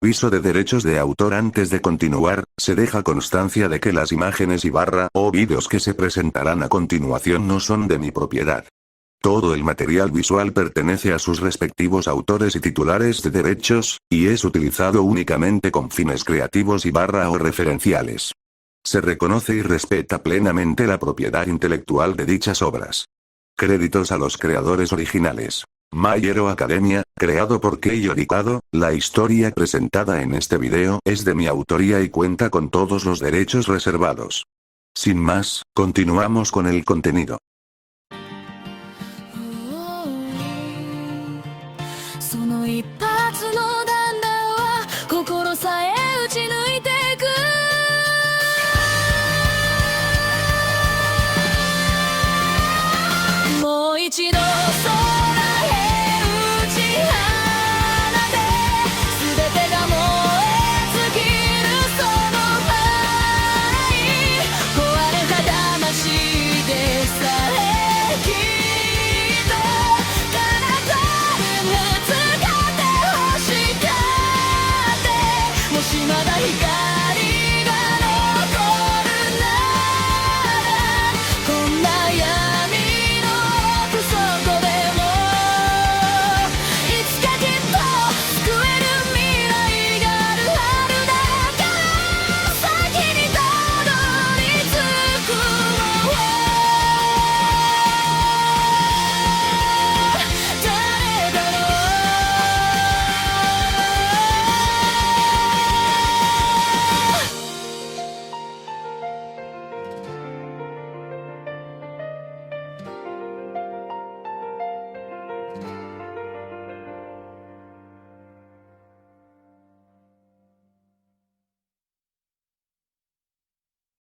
Aviso de derechos de autor. Antes de continuar, se deja constancia de que las imágenes o vídeos que se presentarán a continuación no son de mi propiedad. Todo el material visual pertenece a sus respectivos autores y titulares de derechos, y es utilizado únicamente con fines creativos o referenciales. Se reconoce y respeta plenamente la propiedad intelectual de dichas obras. Créditos a los creadores originales. My Hero Academia, creado por Kei Horikado. La historia presentada en este video es de mi autoría y cuenta con todos los derechos reservados. Sin más, continuamos con el contenido. その一発の弾丸は心さえ打ち抜いていくもう一度空へ打ち放て全てが燃え尽きるその愛壊れた魂でさえきっと彼方に使って欲しかってもしまだ光が残るならこんな闇の奥底でもいつかきっと救える未来があるはるだから先にたどり着くのは誰だろう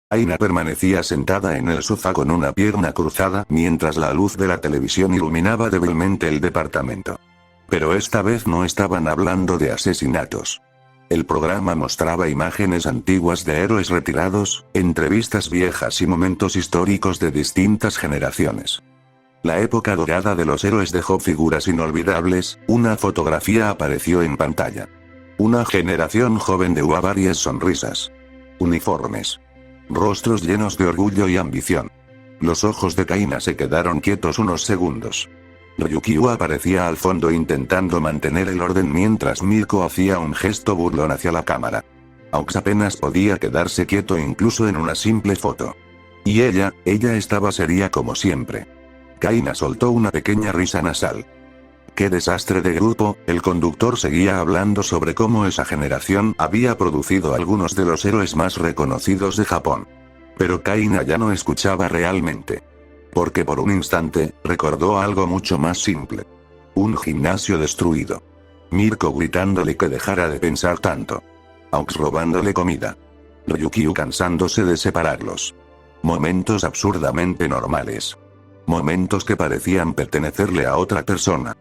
Aina permanecía sentada en el sofá con una pierna cruzada mientras la luz de la televisión iluminaba débilmente el departamento. Pero esta vez no estaban hablando de asesinatos. El programa mostraba imágenes antiguas de héroes retirados, entrevistas viejas y momentos históricos de distintas generaciones. La época dorada de los héroes dejó figuras inolvidables. Una fotografía apareció en pantalla. Una generación joven de varias sonrisas. Uniformes. Rostros llenos de orgullo y ambición. Los ojos de Kaina se quedaron quietos unos segundos. Ryukyu aparecía al fondo intentando mantener el orden mientras Mirko hacía un gesto burlón hacia la cámara. Aux apenas podía quedarse quieto incluso en una simple foto. Y ella estaba seria como siempre. Kaina soltó una pequeña risa nasal. ¡Qué desastre de grupo! El conductor seguía hablando sobre cómo esa generación había producido algunos de los héroes más reconocidos de Japón. Pero Kaina ya no escuchaba realmente. Porque por un instante, recordó algo mucho más simple. Un gimnasio destruido. Mirko gritándole que dejara de pensar tanto. Aux robándole comida. Ryukyu cansándose de separarlos. Momentos absurdamente normales. Momentos que parecían pertenecerle a otra persona.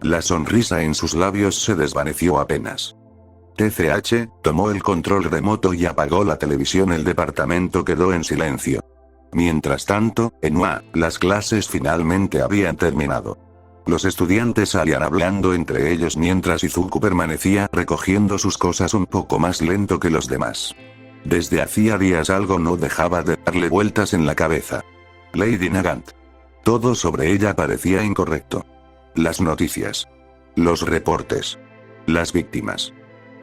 La sonrisa en sus labios se desvaneció apenas. TCH, tomó el control remoto y apagó la televisión. El departamento quedó en silencio. Mientras tanto, en UA, las clases finalmente habían terminado. Los estudiantes salían hablando entre ellos mientras Izuku permanecía recogiendo sus cosas un poco más lento que los demás. Desde hacía días algo no dejaba de darle vueltas en la cabeza. Lady Nagant. Todo sobre ella parecía incorrecto. Las noticias. Los reportes. Las víctimas.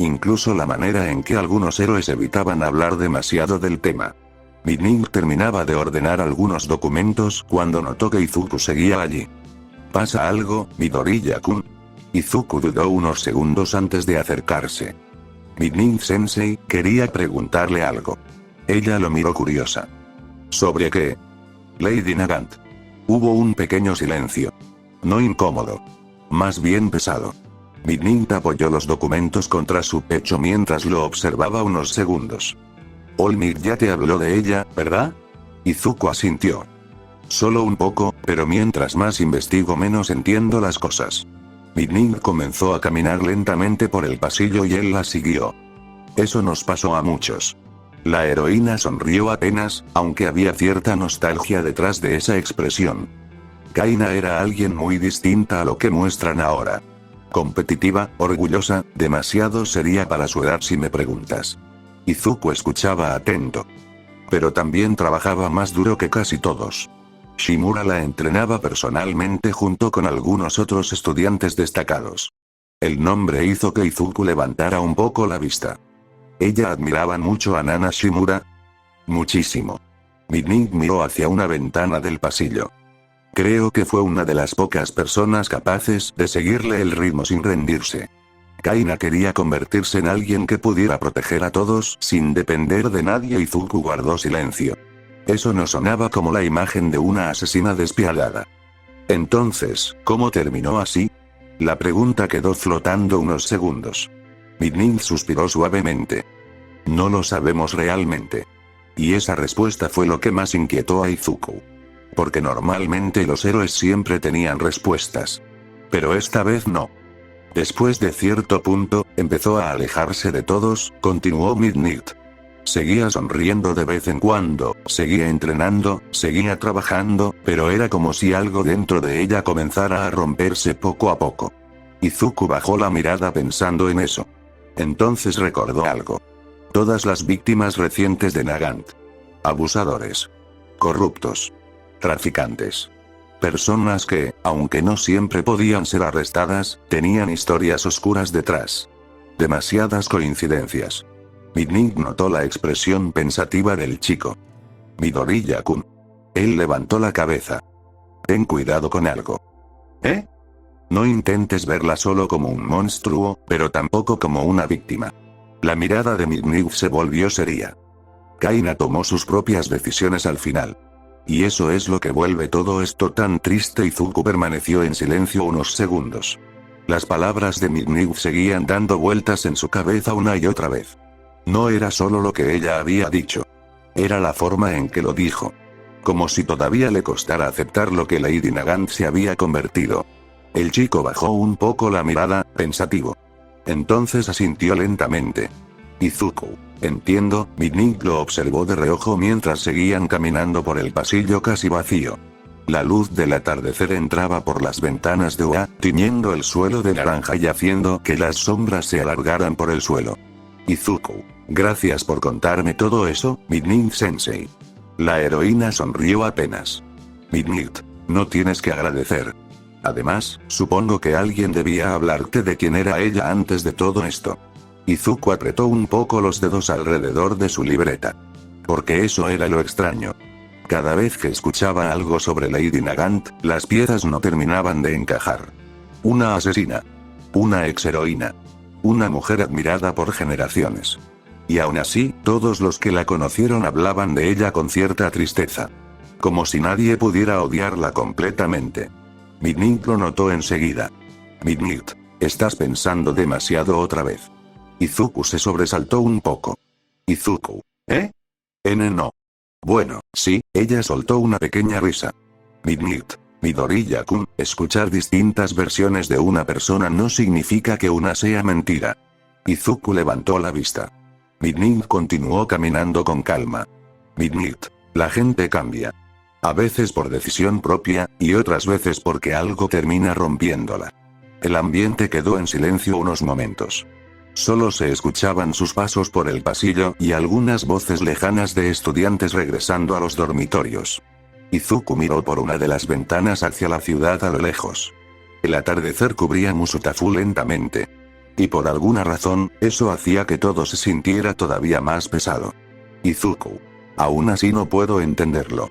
Incluso la manera en que algunos héroes evitaban hablar demasiado del tema. Midning terminaba de ordenar algunos documentos cuando notó que Izuku seguía allí. ¿Pasa algo, Midoriya-kun? Izuku dudó unos segundos antes de acercarse. Midning-sensei quería preguntarle algo. Ella lo miró curiosa. ¿Sobre qué? Lady Nagant. Hubo un pequeño silencio. No incómodo. Más bien pesado. Midning apoyó los documentos contra su pecho mientras lo observaba unos segundos. Olmir ya te habló de ella, ¿verdad? Izuku asintió. Solo un poco, pero mientras más investigo menos entiendo las cosas. Midning comenzó a caminar lentamente por el pasillo y él la siguió. Eso nos pasó a muchos. La heroína sonrió apenas, aunque había cierta nostalgia detrás de esa expresión. Kaina era alguien muy distinta a lo que muestran ahora. Competitiva, orgullosa, demasiado seria para su edad si me preguntas. Izuku escuchaba atento. Pero también trabajaba más duro que casi todos. Shimura la entrenaba personalmente junto con algunos otros estudiantes destacados. El nombre hizo que Izuku levantara un poco la vista. Ella admiraba mucho a Nana Shimura. Muchísimo. Midnight miró hacia una ventana del pasillo. Creo que fue una de las pocas personas capaces de seguirle el ritmo sin rendirse. Kaina quería convertirse en alguien que pudiera proteger a todos sin depender de nadie. Izuku guardó silencio. Eso no sonaba como la imagen de una asesina despiadada. Entonces, ¿cómo terminó así? La pregunta quedó flotando unos segundos. Midnight suspiró suavemente. No lo sabemos realmente. Y esa respuesta fue lo que más inquietó a Izuku. Porque normalmente los héroes siempre tenían respuestas. Pero esta vez no. Después de cierto punto, empezó a alejarse de todos, continuó Midnight. Seguía sonriendo de vez en cuando, seguía entrenando, seguía trabajando, pero era como si algo dentro de ella comenzara a romperse poco a poco. Izuku bajó la mirada pensando en eso. Entonces recordó algo. Todas las víctimas recientes de Nagant. Abusadores. Corruptos. Traficantes. Personas que, aunque no siempre podían ser arrestadas, tenían historias oscuras detrás. Demasiadas coincidencias. Midnight notó la expresión pensativa del chico. Midoriya-kun. Él levantó la cabeza. Ten cuidado con algo. ¿Eh? No intentes verla solo como un monstruo, pero tampoco como una víctima. La mirada de Midnight se volvió seria. Kaina tomó sus propias decisiones al final. Y eso es lo que vuelve todo esto tan triste. Izuku permaneció en silencio unos segundos. Las palabras de Midnight seguían dando vueltas en su cabeza una y otra vez. No era solo lo que ella había dicho. Era la forma en que lo dijo. Como si todavía le costara aceptar lo que Lady Nagant se había convertido. El chico bajó un poco la mirada, pensativo. Entonces asintió lentamente. Izuku. Entiendo. Midnight lo observó de reojo mientras seguían caminando por el pasillo casi vacío. La luz del atardecer entraba por las ventanas de Oa, tiñendo el suelo de naranja y haciendo que las sombras se alargaran por el suelo. Izuku. Gracias por contarme todo eso, Midnight-sensei. La heroína sonrió apenas. Midnight. No tienes que agradecer. Además, supongo que alguien debía hablarte de quién era ella antes de todo esto. Izuku apretó un poco los dedos alrededor de su libreta. Porque eso era lo extraño. Cada vez que escuchaba algo sobre Lady Nagant, las piezas no terminaban de encajar. Una asesina. Una ex-heroína. Una mujer admirada por generaciones. Y aún así, todos los que la conocieron hablaban de ella con cierta tristeza. Como si nadie pudiera odiarla completamente. Midnight lo notó enseguida. Midnight, estás pensando demasiado otra vez. Izuku se sobresaltó un poco. Izuku, ¿eh? No. Bueno, sí, ella soltó una pequeña risa. Midnight, Midoriya-kun, escuchar distintas versiones de una persona no significa que una sea mentira. Izuku levantó la vista. Midnight continuó caminando con calma. Midnight, la gente cambia. A veces por decisión propia, y otras veces porque algo termina rompiéndola. El ambiente quedó en silencio unos momentos. Solo se escuchaban sus pasos por el pasillo y algunas voces lejanas de estudiantes regresando a los dormitorios. Izuku miró por una de las ventanas hacia la ciudad a lo lejos. El atardecer cubría Musutafu lentamente. Y por alguna razón, eso hacía que todo se sintiera todavía más pesado. Izuku. Aún así no puedo entenderlo.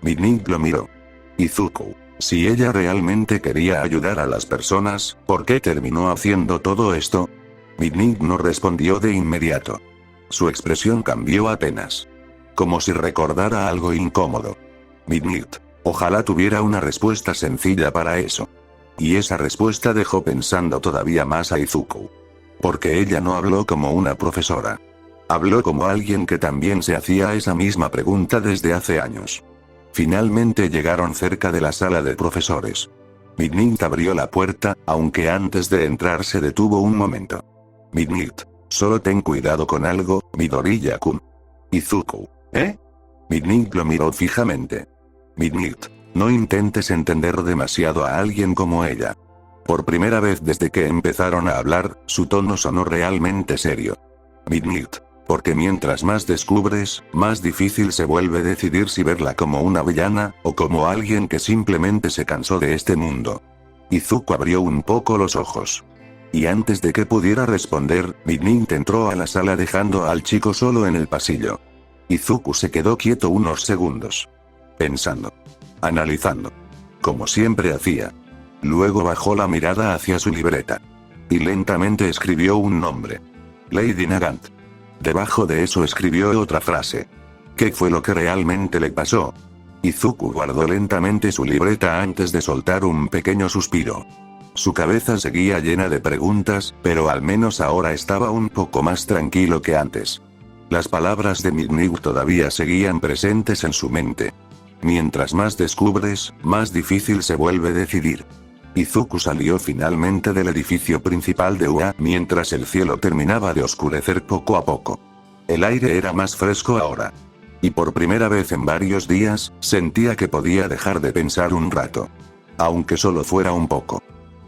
Midnight lo miró. Izuku. Si ella realmente quería ayudar a las personas, ¿por qué terminó haciendo todo esto? Midnight no respondió de inmediato. Su expresión cambió apenas. Como si recordara algo incómodo. Midnight. Ojalá tuviera una respuesta sencilla para eso. Y esa respuesta dejó pensando todavía más a Izuku. Porque ella no habló como una profesora. Habló como alguien que también se hacía esa misma pregunta desde hace años. Finalmente llegaron cerca de la sala de profesores. Midnight abrió la puerta, aunque antes de entrar se detuvo un momento. Midnight, solo ten cuidado con algo, Midoriya-kun. Izuku, ¿eh? Midnight lo miró fijamente. Midnight, no intentes entender demasiado a alguien como ella. Por primera vez desde que empezaron a hablar, su tono sonó realmente serio. Midnight. Porque mientras más descubres, más difícil se vuelve decidir si verla como una villana, o como alguien que simplemente se cansó de este mundo. Izuku abrió un poco los ojos. Y antes de que pudiera responder, Midnight entró a la sala dejando al chico solo en el pasillo. Izuku se quedó quieto unos segundos. Pensando. Analizando. Como siempre hacía. Luego bajó la mirada hacia su libreta. Y lentamente escribió un nombre. Lady Nagant. Debajo de eso escribió otra frase. ¿Qué fue lo que realmente le pasó? Izuku guardó lentamente su libreta antes de soltar un pequeño suspiro. Su cabeza seguía llena de preguntas, pero al menos ahora estaba un poco más tranquilo que antes. Las palabras de Midnight todavía seguían presentes en su mente. Mientras más descubres, más difícil se vuelve decidir. Izuku salió finalmente del edificio principal de UA mientras el cielo terminaba de oscurecer poco a poco. El aire era más fresco ahora. Y por primera vez en varios días, sentía que podía dejar de pensar un rato. Aunque solo fuera un poco.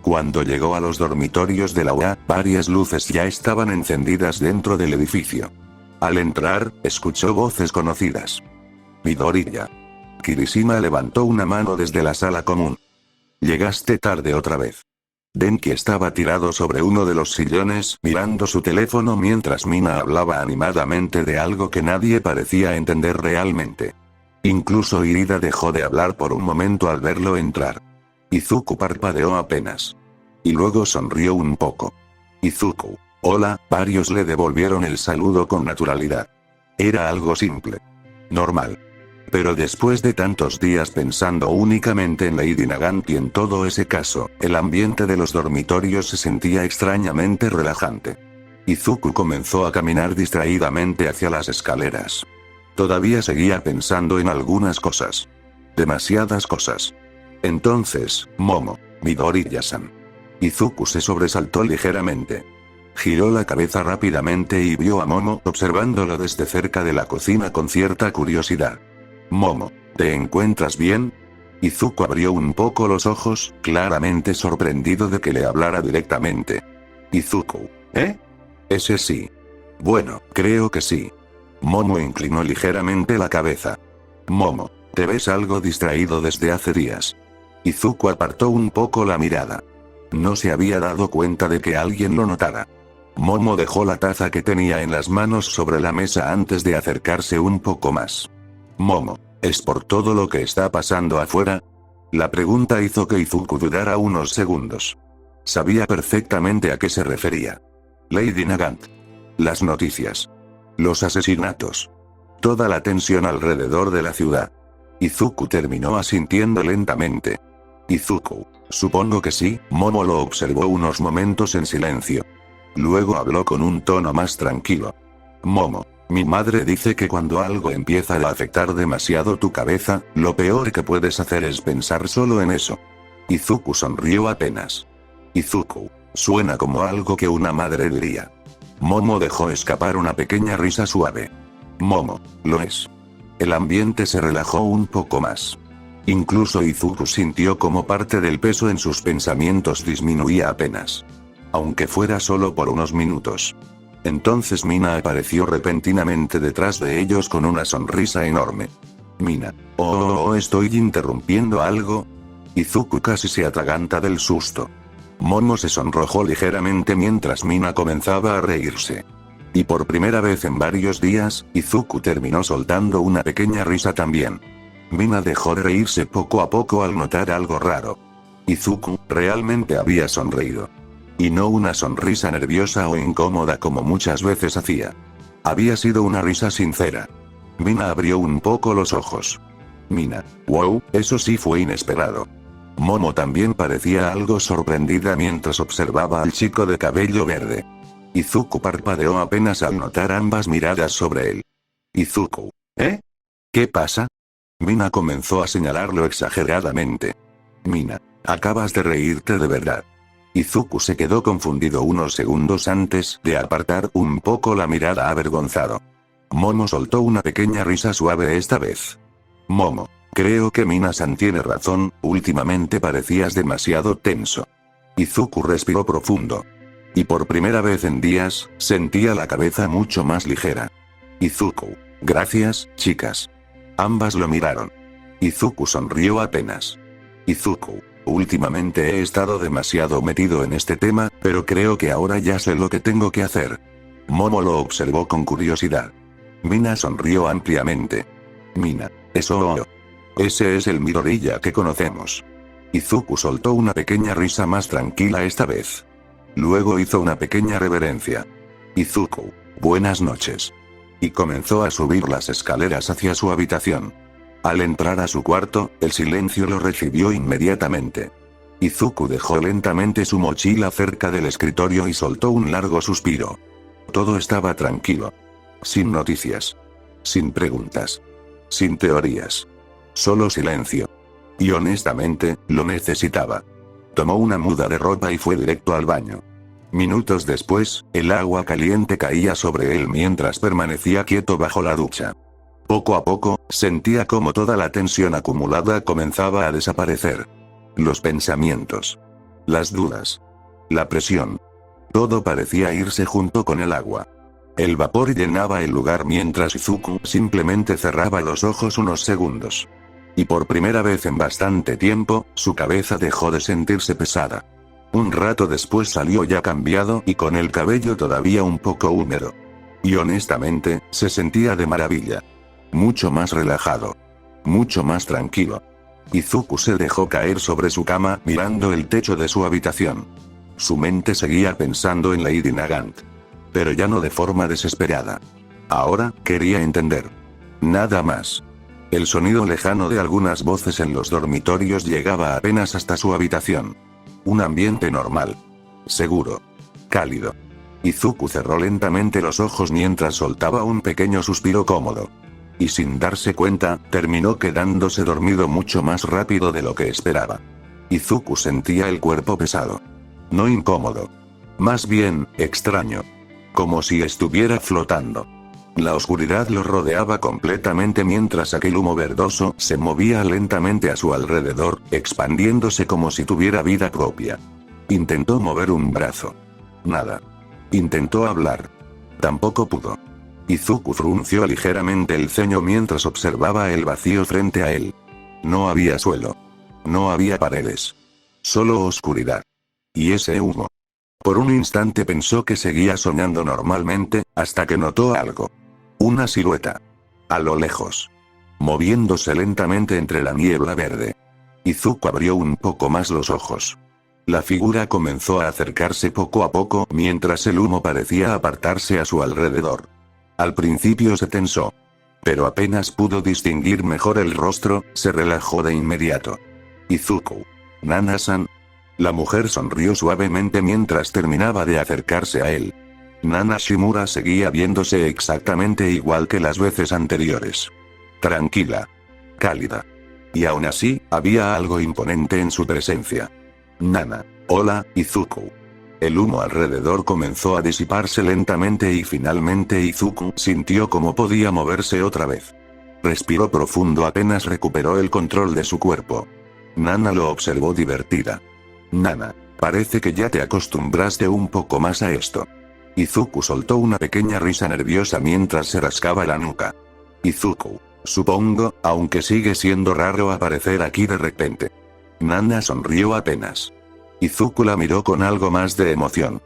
Cuando llegó a los dormitorios de la UA, varias luces ya estaban encendidas dentro del edificio. Al entrar, escuchó voces conocidas. Midoriya. Kirishima levantó una mano desde la sala común. Llegaste tarde otra vez. Denki estaba tirado sobre uno de los sillones mirando su teléfono mientras Mina hablaba animadamente de algo que nadie parecía entender realmente. Incluso Irida dejó de hablar por un momento al verlo entrar. Izuku parpadeó apenas. Y luego sonrió un poco. Izuku, hola, varios le devolvieron el saludo con naturalidad. Era algo simple. Normal. Pero después de tantos días pensando únicamente en Lady Nagant y en todo ese caso, el ambiente de los dormitorios se sentía extrañamente relajante. Izuku comenzó a caminar distraídamente hacia las escaleras. Todavía seguía pensando en algunas cosas. Demasiadas cosas. Entonces, Momo, Midoriya-san. Izuku se sobresaltó ligeramente. Giró la cabeza rápidamente y vio a Momo observándolo desde cerca de la cocina con cierta curiosidad. Momo, ¿te encuentras bien? Izuku abrió un poco los ojos, claramente sorprendido de que le hablara directamente. Izuku, ¿eh? Ese sí. Bueno, creo que sí. Momo inclinó ligeramente la cabeza. Momo, te ves algo distraído desde hace días. Izuku apartó un poco la mirada. No se había dado cuenta de que alguien lo notara. Momo dejó la taza que tenía en las manos sobre la mesa antes de acercarse un poco más. Momo, ¿es por todo lo que está pasando afuera? La pregunta hizo que Izuku dudara unos segundos. Sabía perfectamente a qué se refería. Lady Nagant. Las noticias. Los asesinatos. Toda la tensión alrededor de la ciudad. Izuku terminó asintiendo lentamente. Izuku, supongo que sí. Momo lo observó unos momentos en silencio. Luego habló con un tono más tranquilo. Momo. Mi madre dice que cuando algo empieza a afectar demasiado tu cabeza, lo peor que puedes hacer es pensar solo en eso. Izuku sonrió apenas. Izuku, suena como algo que una madre diría. Momo dejó escapar una pequeña risa suave. Momo, lo es. El ambiente se relajó un poco más. Incluso Izuku sintió como parte del peso en sus pensamientos disminuía apenas. Aunque fuera solo por unos minutos. Entonces Mina apareció repentinamente detrás de ellos con una sonrisa enorme. Mina. ¿Estoy interrumpiendo algo? Izuku casi se atraganta del susto. Momo se sonrojó ligeramente mientras Mina comenzaba a reírse. Y por primera vez en varios días, Izuku terminó soltando una pequeña risa también. Mina dejó de reírse poco a poco al notar algo raro. Izuku realmente había sonreído. Y no una sonrisa nerviosa o incómoda como muchas veces hacía. Había sido una risa sincera. Mina abrió un poco los ojos. Mina, wow, eso sí fue inesperado. Momo también parecía algo sorprendida mientras observaba al chico de cabello verde. Izuku parpadeó apenas al notar ambas miradas sobre él. Izuku, ¿eh? ¿Qué pasa? Mina comenzó a señalarlo exageradamente. Mina, acabas de reírte de verdad. Izuku se quedó confundido unos segundos antes de apartar un poco la mirada avergonzado. Momo soltó una pequeña risa suave esta vez. Momo, creo que Mina-san tiene razón, últimamente parecías demasiado tenso. Izuku respiró profundo. Y por primera vez en días, sentía la cabeza mucho más ligera. Izuku. Gracias, chicas. Ambas lo miraron. Izuku sonrió apenas. Izuku. Últimamente he estado demasiado metido en este tema, pero creo que ahora ya sé lo que tengo que hacer. Momo lo observó con curiosidad. Mina sonrió ampliamente. Mina. Eso. Ese es el Midoriya que conocemos. Izuku soltó una pequeña risa más tranquila esta vez. Luego hizo una pequeña reverencia. Izuku. Buenas noches. Y comenzó a subir las escaleras hacia su habitación. Al entrar a su cuarto, el silencio lo recibió inmediatamente. Izuku dejó lentamente su mochila cerca del escritorio y soltó un largo suspiro. Todo estaba tranquilo. Sin noticias. Sin preguntas. Sin teorías. Solo silencio. Y honestamente, lo necesitaba. Tomó una muda de ropa y fue directo al baño. Minutos después, el agua caliente caía sobre él mientras permanecía quieto bajo la ducha. Poco a poco, sentía como toda la tensión acumulada comenzaba a desaparecer. Los pensamientos. Las dudas. La presión. Todo parecía irse junto con el agua. El vapor llenaba el lugar mientras Izuku simplemente cerraba los ojos unos segundos. Y por primera vez en bastante tiempo, su cabeza dejó de sentirse pesada. Un rato después salió ya cambiado y con el cabello todavía un poco húmedo. Y honestamente, se sentía de maravilla. Mucho más relajado. Mucho más tranquilo. Izuku se dejó caer sobre su cama mirando el techo de su habitación. Su mente seguía pensando en Lady Nagant. Pero ya no de forma desesperada. Ahora, quería entender. Nada más. El sonido lejano de algunas voces en los dormitorios llegaba apenas hasta su habitación. Un ambiente normal. Seguro. Cálido. Izuku cerró lentamente los ojos mientras soltaba un pequeño suspiro cómodo. Y sin darse cuenta, terminó quedándose dormido mucho más rápido de lo que esperaba. Izuku sentía el cuerpo pesado. No incómodo. Más bien, extraño. Como si estuviera flotando. La oscuridad lo rodeaba completamente mientras aquel humo verdoso se movía lentamente a su alrededor, expandiéndose como si tuviera vida propia. Intentó mover un brazo. Nada. Intentó hablar. Tampoco pudo. Izuku frunció ligeramente el ceño mientras observaba el vacío frente a él. No había suelo. No había paredes. Solo oscuridad. Y ese humo. Por un instante pensó que seguía soñando normalmente, hasta que notó algo. Una silueta. A lo lejos. Moviéndose lentamente entre la niebla verde. Izuku abrió un poco más los ojos. La figura comenzó a acercarse poco a poco mientras el humo parecía apartarse a su alrededor. Al principio se tensó. Pero apenas pudo distinguir mejor el rostro, se relajó de inmediato. Izuku. Nana-san. La mujer sonrió suavemente mientras terminaba de acercarse a él. Nana Shimura seguía viéndose exactamente igual que las veces anteriores. Tranquila. Cálida. Y aún así, había algo imponente en su presencia. Nana. Hola, Izuku. El humo alrededor comenzó a disiparse lentamente y finalmente Izuku sintió como podía moverse otra vez. Respiró profundo apenas recuperó el control de su cuerpo. Nana lo observó divertida. Nana, parece que ya te acostumbraste un poco más a esto. Izuku soltó una pequeña risa nerviosa mientras se rascaba la nuca. Izuku, supongo, aunque sigue siendo raro aparecer aquí de repente. Nana sonrió apenas. Izuku la miró con algo más de emoción.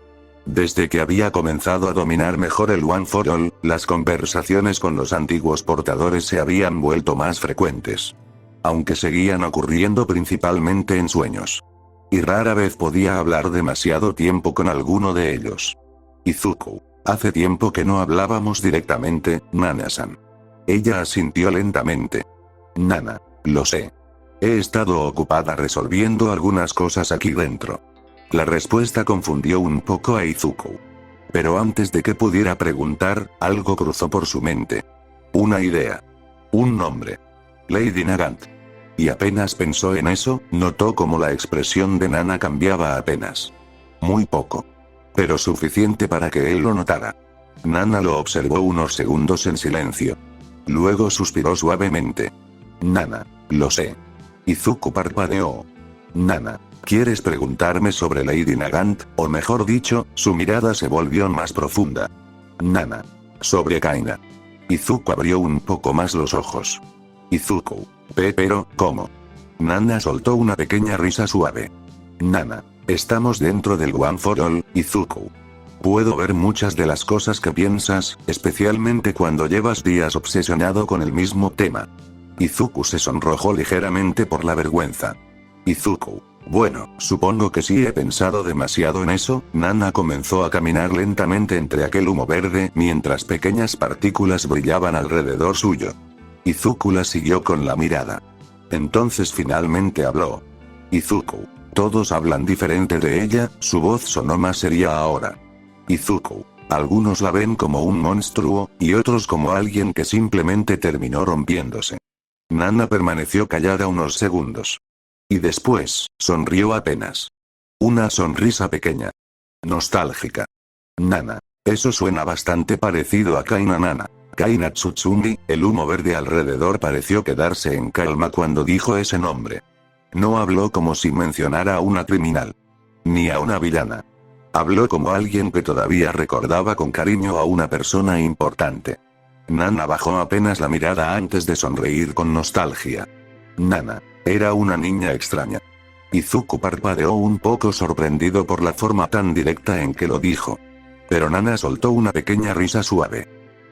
Desde que había comenzado a dominar mejor el One for All, las conversaciones con los antiguos portadores se habían vuelto más frecuentes. Aunque seguían ocurriendo principalmente en sueños. Y rara vez podía hablar demasiado tiempo con alguno de ellos. Izuku, hace tiempo que no hablábamos directamente, Nana-san. Ella asintió lentamente. Nana, lo sé. He estado ocupada resolviendo algunas cosas aquí dentro. La respuesta confundió un poco a Izuku. Pero antes de que pudiera preguntar, algo cruzó por su mente. Una idea. Un nombre. Lady Nagant. Y apenas pensó en eso, notó como la expresión de Nana cambiaba apenas. Muy poco. Pero suficiente para que él lo notara. Nana lo observó unos segundos en silencio. Luego suspiró suavemente. Nana, lo sé. Izuku parpadeó. Nana, ¿Quieres preguntarme sobre Lady Nagant, o mejor dicho, su mirada se volvió más profunda? Nana. Sobre Kaina. Izuku abrió un poco más los ojos. Izuku. Pero, ¿cómo? Nana soltó una pequeña risa suave. Nana. Estamos dentro del One for All, Izuku. Puedo ver muchas de las cosas que piensas, especialmente cuando llevas días obsesionado con el mismo tema. Izuku se sonrojó ligeramente por la vergüenza. Izuku. Bueno, supongo que sí he pensado demasiado en eso. Nana comenzó a caminar lentamente entre aquel humo verde mientras pequeñas partículas brillaban alrededor suyo. Izuku la siguió con la mirada. Entonces finalmente habló. Izuku. Todos hablan diferente de ella, su voz sonó más seria ahora. Izuku. Algunos la ven como un monstruo, y otros como alguien que simplemente terminó rompiéndose. Nana permaneció callada unos segundos. Y después, sonrió apenas. Una sonrisa pequeña. Nostálgica. Nana. Eso suena bastante parecido a Kaina Nana. Kaina Tsutsumi. El humo verde alrededor pareció quedarse en calma cuando dijo ese nombre. No habló como si mencionara a una criminal. Ni a una villana. Habló como alguien que todavía recordaba con cariño a una persona importante. Nana bajó apenas la mirada antes de sonreír con nostalgia. Nana. Era una niña extraña. Izuku parpadeó un poco sorprendido por la forma tan directa en que lo dijo. Pero Nana soltó una pequeña risa suave.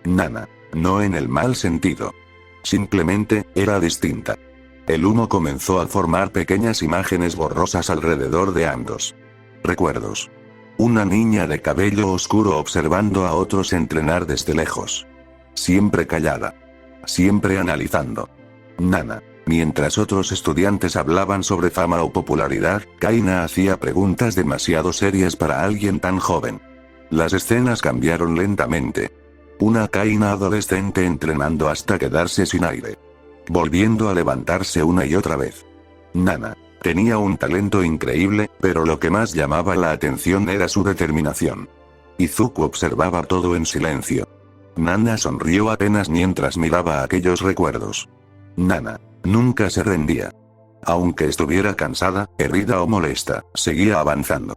Nana. No en el mal sentido. Simplemente, era distinta. El humo comenzó a formar pequeñas imágenes borrosas alrededor de ambos. Recuerdos. Una niña de cabello oscuro observando a otros entrenar desde lejos. Siempre callada. Siempre analizando. Nana. Mientras otros estudiantes hablaban sobre fama o popularidad, Kaina hacía preguntas demasiado serias para alguien tan joven. Las escenas cambiaron lentamente. Una Kaina adolescente entrenando hasta quedarse sin aire. Volviendo a levantarse una y otra vez. Nana. Tenía un talento increíble, pero lo que más llamaba la atención era su determinación. Izuku observaba todo en silencio. Nana sonrió apenas mientras miraba aquellos recuerdos. Nana. Nunca se rendía. Aunque estuviera cansada, herida o molesta, seguía avanzando.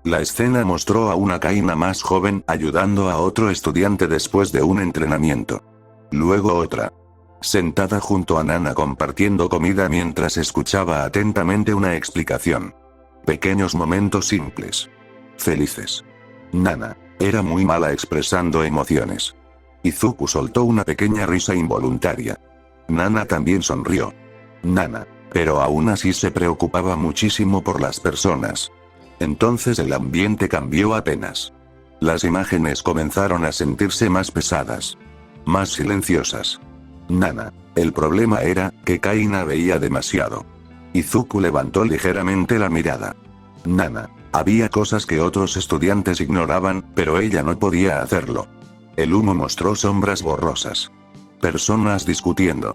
La escena mostró a una Kaina más joven ayudando a otro estudiante después de un entrenamiento. Luego otra. Sentada junto a Nana compartiendo comida mientras escuchaba atentamente una explicación. Pequeños momentos simples. Felices. Nana. Era muy mala expresando emociones. Izuku soltó una pequeña risa involuntaria. Nana también sonrió. Nana. Pero aún así se preocupaba muchísimo por las personas. Entonces el ambiente cambió apenas. Las imágenes comenzaron a sentirse más pesadas. Más silenciosas. Nana. El problema era, que Kaina veía demasiado. Izuku levantó ligeramente la mirada. Nana. Había cosas que otros estudiantes ignoraban, pero ella no podía hacerlo. El humo mostró sombras borrosas. Personas discutiendo.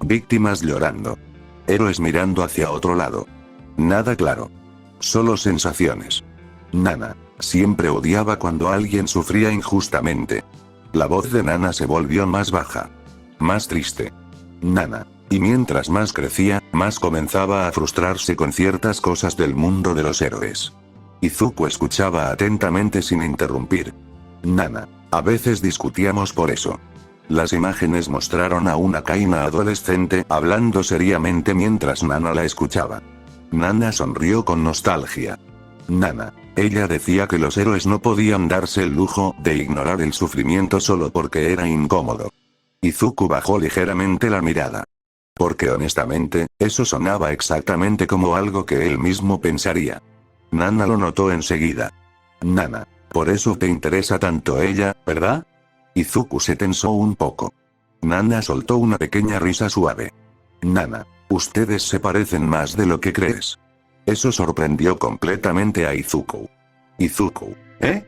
Víctimas llorando. Héroes mirando hacia otro lado. Nada claro. Solo sensaciones. Nana. Siempre odiaba cuando alguien sufría injustamente. La voz de Nana se volvió más baja. Más triste. Nana. Y mientras más crecía, más comenzaba a frustrarse con ciertas cosas del mundo de los héroes. Izuku escuchaba atentamente sin interrumpir. Nana. A veces discutíamos por eso. Las imágenes mostraron a una Kaina adolescente hablando seriamente mientras Nana la escuchaba. Nana sonrió con nostalgia. Nana. Ella decía que los héroes no podían darse el lujo de ignorar el sufrimiento solo porque era incómodo. Izuku bajó ligeramente la mirada. Porque honestamente, eso sonaba exactamente como algo que él mismo pensaría. Nana lo notó enseguida. Nana. Por eso te interesa tanto ella, ¿verdad? Izuku se tensó un poco. Nana soltó una pequeña risa suave. Nana. Ustedes se parecen más de lo que crees. Eso sorprendió completamente a Izuku. Izuku. ¿Eh?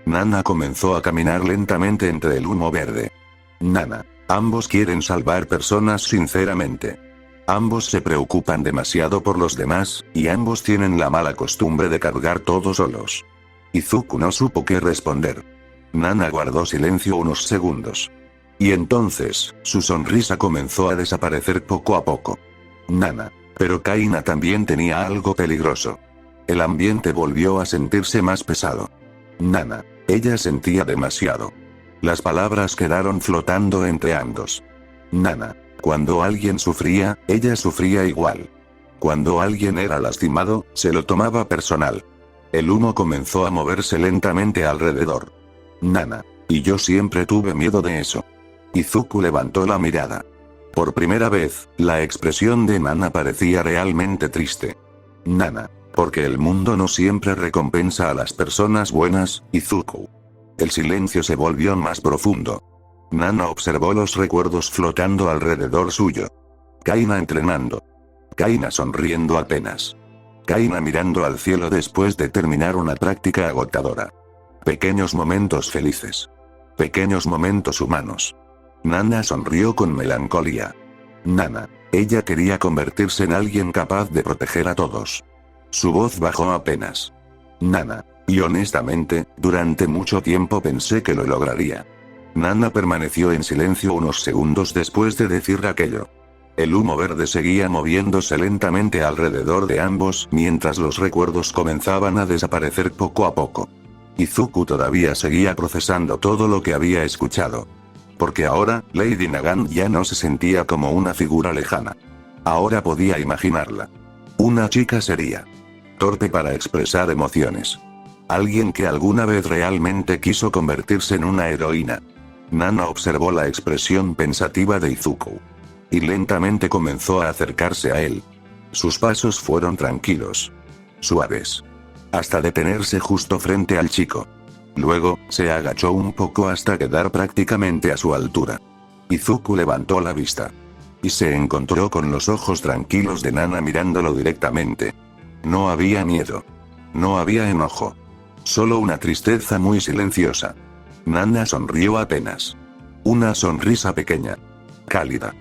Nana comenzó a caminar lentamente entre el humo verde. Nana. Ambos quieren salvar personas sinceramente. Ambos se preocupan demasiado por los demás, y ambos tienen la mala costumbre de cargar todo solos. Izuku no supo qué responder. Nana guardó silencio unos segundos. Y entonces, su sonrisa comenzó a desaparecer poco a poco. Nana. Pero Kaina también tenía algo peligroso. El ambiente volvió a sentirse más pesado. Nana. Ella sentía demasiado. Las palabras quedaron flotando entre ambos. Nana. Cuando alguien sufría, ella sufría igual. Cuando alguien era lastimado, se lo tomaba personal. El humo comenzó a moverse lentamente alrededor. Nana. Y yo siempre tuve miedo de eso. Izuku levantó la mirada. Por primera vez, la expresión de Nana parecía realmente triste. Nana. Porque el mundo no siempre recompensa a las personas buenas, Izuku. El silencio se volvió más profundo. Nana observó los recuerdos flotando alrededor suyo. Kaina entrenando. Kaina sonriendo apenas. Kaina mirando al cielo después de terminar una práctica agotadora. Pequeños momentos felices. Pequeños momentos humanos. Nana sonrió con melancolía. Nana. Ella quería convertirse en alguien capaz de proteger a todos. Su voz bajó apenas. Nana. Y honestamente, durante mucho tiempo pensé que lo lograría. Nana permaneció en silencio unos segundos después de decir aquello. El humo verde seguía moviéndose lentamente alrededor de ambos mientras los recuerdos comenzaban a desaparecer poco a poco. Izuku todavía seguía procesando todo lo que había escuchado. Porque ahora, Lady Nagant ya no se sentía como una figura lejana. Ahora podía imaginarla. Una chica seria. Torpe para expresar emociones. Alguien que alguna vez realmente quiso convertirse en una heroína. Nana observó la expresión pensativa de Izuku. Y lentamente comenzó a acercarse a él. Sus pasos fueron tranquilos. Suaves. Hasta detenerse justo frente al chico. Luego, se agachó un poco hasta quedar prácticamente a su altura. Izuku levantó la vista. Y se encontró con los ojos tranquilos de Nana mirándolo directamente. No había miedo. No había enojo. Solo una tristeza muy silenciosa. Nana sonrió apenas. Una sonrisa pequeña. Cálida.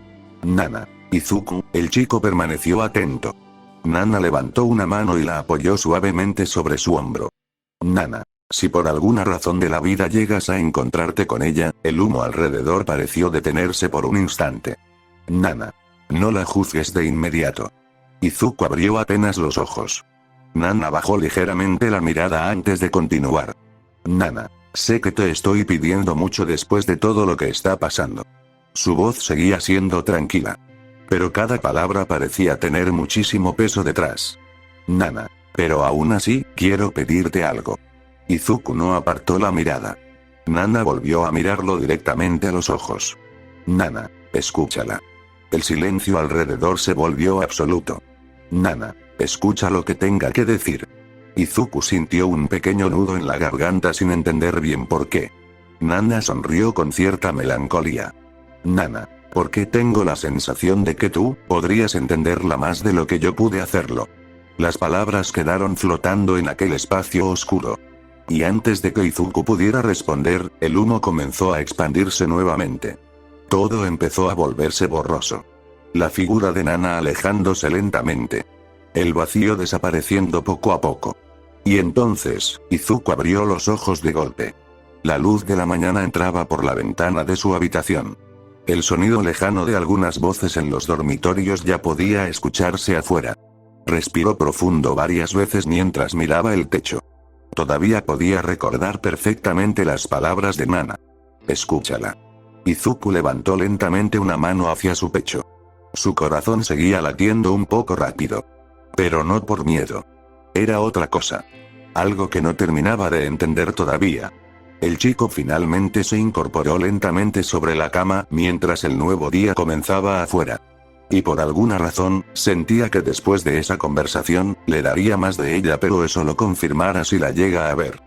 Nana. Izuku, el chico permaneció atento. Nana levantó una mano y la apoyó suavemente sobre su hombro. Nana. Si por alguna razón de la vida llegas a encontrarte con ella, el humo alrededor pareció detenerse por un instante. Nana. No la juzgues de inmediato. Izuku abrió apenas los ojos. Nana bajó ligeramente la mirada antes de continuar. Nana. Sé que te estoy pidiendo mucho después de todo lo que está pasando. Su voz seguía siendo tranquila. Pero cada palabra parecía tener muchísimo peso detrás. Nana. Pero aún así, quiero pedirte algo. Izuku no apartó la mirada. Nana volvió a mirarlo directamente a los ojos. Nana, escúchala. El silencio alrededor se volvió absoluto. Nana, escucha lo que tenga que decir. Izuku sintió un pequeño nudo en la garganta sin entender bien por qué. Nana sonrió con cierta melancolía. Nana, ¿por qué tengo la sensación de que tú podrías entenderla más de lo que yo pude hacerlo? Las palabras quedaron flotando en aquel espacio oscuro. Y antes de que Izuku pudiera responder, el humo comenzó a expandirse nuevamente. Todo empezó a volverse borroso. La figura de Nana alejándose lentamente. El vacío desapareciendo poco a poco. Y entonces, Izuku abrió los ojos de golpe. La luz de la mañana entraba por la ventana de su habitación. El sonido lejano de algunas voces en los dormitorios ya podía escucharse afuera. Respiró profundo varias veces mientras miraba el techo. Todavía podía recordar perfectamente las palabras de Nana. Escúchala. Izuku levantó lentamente una mano hacia su pecho. Su corazón seguía latiendo un poco rápido. Pero no por miedo. Era otra cosa. Algo que no terminaba de entender todavía. El chico finalmente se incorporó lentamente sobre la cama mientras el nuevo día comenzaba afuera. Y por alguna razón, sentía que después de esa conversación, le daría más de ella, pero eso lo confirmará si la llega a ver.